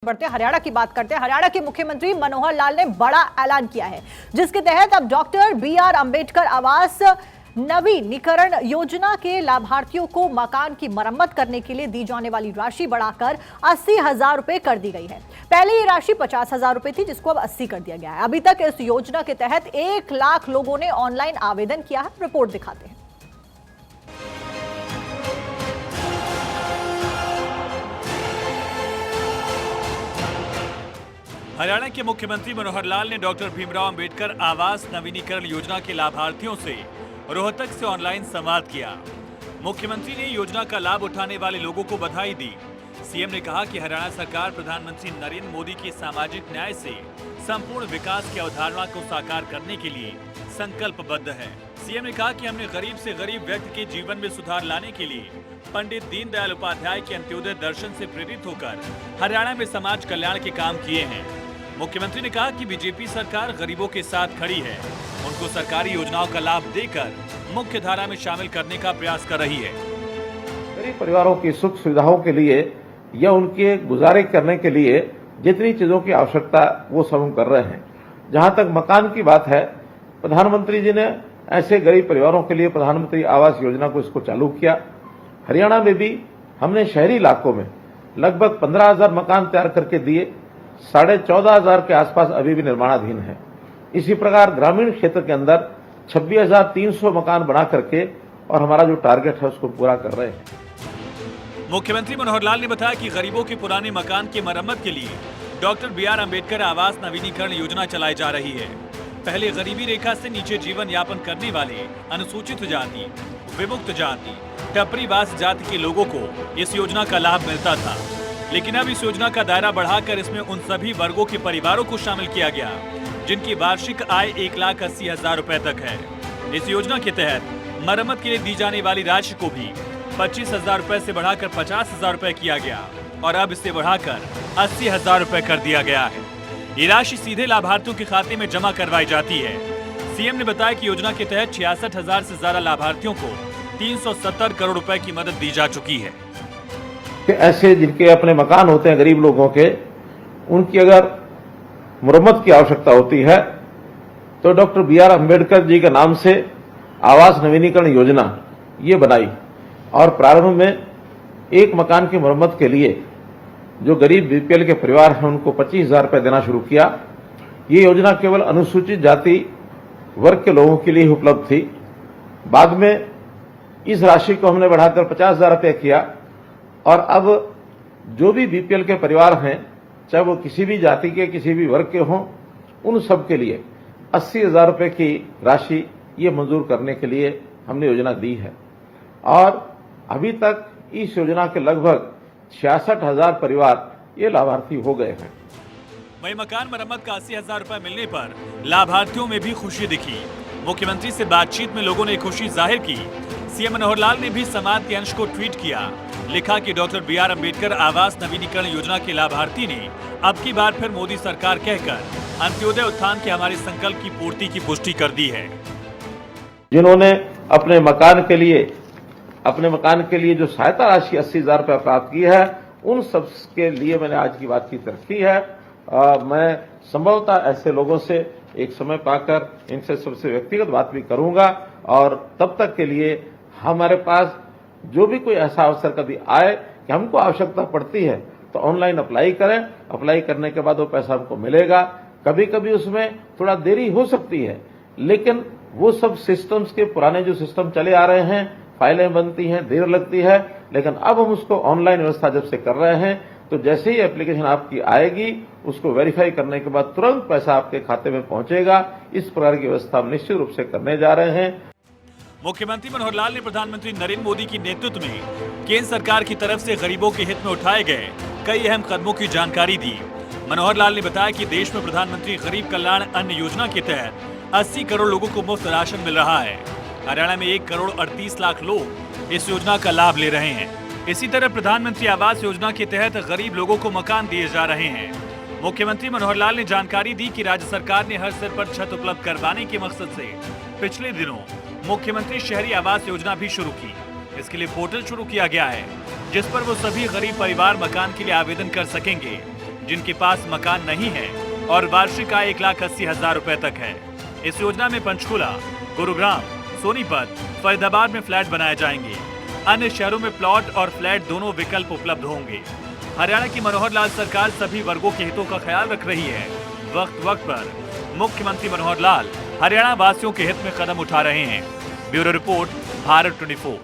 बढ़ते हरियाणा की बात करते हैं। हरियाणा के मुख्यमंत्री मनोहर लाल ने बड़ा ऐलान किया है, जिसके तहत अब डॉक्टर BR अंबेडकर आवास नवीनीकरण योजना के लाभार्थियों को मकान की मरम्मत करने के लिए दी जाने वाली राशि बढ़ाकर 80,000 रुपए कर दी गई है। पहले ये राशि 50,000 रुपए थी, जिसको अब 80 कर दिया गया है। अभी तक इस योजना के तहत 1 लाख लोगों ने ऑनलाइन आवेदन किया है। रिपोर्ट दिखाते हैं। हरियाणा के मुख्यमंत्री मनोहर लाल ने डॉक्टर भीमराव अंबेडकर आवास नवीनीकरण योजना के लाभार्थियों से रोहतक से ऑनलाइन संवाद किया। मुख्यमंत्री ने योजना का लाभ उठाने वाले लोगों को बधाई दी। सीएम ने कहा कि हरियाणा सरकार प्रधानमंत्री नरेंद्र मोदी के सामाजिक न्याय से संपूर्ण विकास की अवधारणा को साकार करने के लिए संकल्पबद्ध है। सीएम ने कहा कि हमने गरीब से गरीब व्यक्ति के जीवन में सुधार लाने के लिए पंडित दीनदयाल उपाध्याय के अंत्योदय दर्शन से प्रेरित होकर हरियाणा में समाज कल्याण के काम किए हैं। मुख्यमंत्री ने कहा कि बीजेपी सरकार गरीबों के साथ खड़ी है, उनको सरकारी योजनाओं का लाभ देकर मुख्य धारा में शामिल करने का प्रयास कर रही है। गरीब परिवारों की सुख सुविधाओं के लिए या उनके गुजारे करने के लिए जितनी चीजों की आवश्यकता वो सब हम कर रहे हैं। जहां तक मकान की बात है, प्रधानमंत्री जी ने ऐसे गरीब परिवारों के लिए प्रधानमंत्री आवास योजना को इसको चालू किया। हरियाणा में भी हमने शहरी इलाकों में लगभग 15,000 मकान तैयार करके दिए। 14,500 के आसपास अभी भी निर्माणाधीन है। इसी प्रकार ग्रामीण क्षेत्र के अंदर 26,300 मकान बना करके और हमारा जो टारगेट है उसको पूरा कर रहे हैं। मुख्यमंत्री मनोहर लाल ने बताया कि गरीबों के पुराने मकान की मरम्मत के लिए डॉक्टर BR अंबेडकर आवास नवीनीकरण योजना चलाई जा रही है। पहले गरीबी रेखा से नीचे जीवन यापन करने वाले अनुसूचित जाति, विमुक्त जाति, टपरीवास जाति के लोगों को इस योजना का लाभ मिलता था, लेकिन अब इस योजना का दायरा बढ़ाकर इसमें उन सभी वर्गों के परिवारों को शामिल किया गया जिनकी वार्षिक आय 1,80,000 रुपए तक है। इस योजना के तहत मरम्मत के लिए दी जाने वाली राशि को भी 25,000 रुपए से बढ़ाकर 50,000 रुपए किया गया और अब इसे बढ़ाकर 80,000 रुपए कर दिया गया है। ये राशि सीधे लाभार्थियों के खाते में जमा करवाई जाती है। सीएम ने बताया कि योजना के तहत 66,000 से ज्यादा लाभार्थियों को 370 करोड़ रुपए की मदद दी जा चुकी है। ऐसे जिनके अपने मकान होते हैं गरीब लोगों के, उनकी अगर मुरम्मत की आवश्यकता होती है तो डॉक्टर BR अंबेडकर जी के नाम से आवास नवीनीकरण योजना ये बनाई और प्रारंभ में एक मकान की मुरम्मत के लिए जो गरीब BPL के परिवार हैं उनको 25,000 रुपए देना शुरू किया। ये योजना केवल अनुसूचित जाति वर्ग के लोगों के लिए उपलब्ध थी। बाद में इस राशि को हमने बढ़ाकर 50,000 रुपए किया और अब जो भी BPL के परिवार हैं, चाहे वो किसी भी जाति के किसी भी वर्ग के हों, उन सब के लिए 80,000 रुपए की राशि ये मंजूर करने के लिए हमने योजना दी है और अभी तक इस योजना के लगभग 66,000 परिवार ये लाभार्थी हो गए हैं। वहीं मकान मरम्मत का 80,000 रुपए मिलने पर लाभार्थियों में भी खुशी दिखी। मुख्यमंत्री से बातचीत में लोगों ने खुशी जाहिर की। सीएम मनोहर लाल ने भी संवाद के अंश को ट्वीट किया। लिखा कि डॉक्टर BR अंबेडकर आवास नवीनीकरण योजना के लाभार्थी ने अब की बार फिर मोदी सरकार कहकर अंत्योदय उत्थान के हमारे संकल्प की पूर्ति की पुष्टि कर दी है। जिन्होंने अपने मकान के लिए जो सहायता राशि 80,000 रुपए प्राप्त की है, उन सब के लिए मैंने आज की बातचीत रखी है। मैं संभवतः ऐसे लोगों से एक समय पाकर इनसे सबसे व्यक्तिगत बात भी करूंगा और तब तक के लिए हमारे पास जो भी कोई ऐसा अवसर कभी आए कि हमको आवश्यकता पड़ती है तो ऑनलाइन अप्लाई करें। अप्लाई करने के बाद वो पैसा हमको मिलेगा। कभी कभी उसमें थोड़ा देरी हो सकती है, लेकिन वो सब सिस्टम्स के पुराने जो सिस्टम चले आ रहे हैं, फाइलें बनती हैं, देर लगती है, लेकिन अब हम उसको ऑनलाइन व्यवस्था जब से कर रहे हैं तो जैसे ही एप्लीकेशन आपकी आएगी उसको वेरीफाई करने के बाद तुरंत पैसा आपके खाते में पहुंचेगा। इस प्रकार की व्यवस्था हम निश्चित रूप से करने जा रहे हैं। मुख्यमंत्री मनोहर लाल ने प्रधानमंत्री नरेंद्र मोदी की नेतृत्व में केंद्र सरकार की तरफ से गरीबों के हित में उठाए गए कई अहम कदमों की जानकारी दी। मनोहर लाल ने बताया कि देश में प्रधानमंत्री गरीब कल्याण अन्न योजना के तहत 80 करोड़ लोगों को मुफ्त राशन मिल रहा है। हरियाणा में 1,38,00,000 लोग इस योजना का लाभ ले रहे हैं। इसी तरह प्रधानमंत्री आवास योजना के तहत गरीब लोगों को मकान दिए जा रहे हैं। मुख्यमंत्री मनोहर लाल ने जानकारी दी कि राज्य सरकार ने हर स्तर पर छत उपलब्ध करवाने के मकसद से पिछले दिनों मुख्यमंत्री शहरी आवास योजना भी शुरू की। इसके लिए पोर्टल शुरू किया गया है, जिस पर वो सभी गरीब परिवार मकान के लिए आवेदन कर सकेंगे। जिनके पास मकान नहीं है और वार्षिक आय 1,80,000 रुपए तक है। इस योजना में पंचकुला, गुरुग्राम, सोनीपत, फरीदाबाद में फ्लैट बनाए जाएंगे। अन्य शहरों में प्लॉट और फ्लैट दोनों विकल्प उपलब्ध होंगे। हरियाणा की मनोहर लाल सरकार सभी वर्गों के हितों का ख्याल रख रही है। वक्त वक्त पर मुख्यमंत्री मनोहर लाल हरियाणा वासियों के हित में कदम उठा रहे हैं। Bureau report, Bharat 24।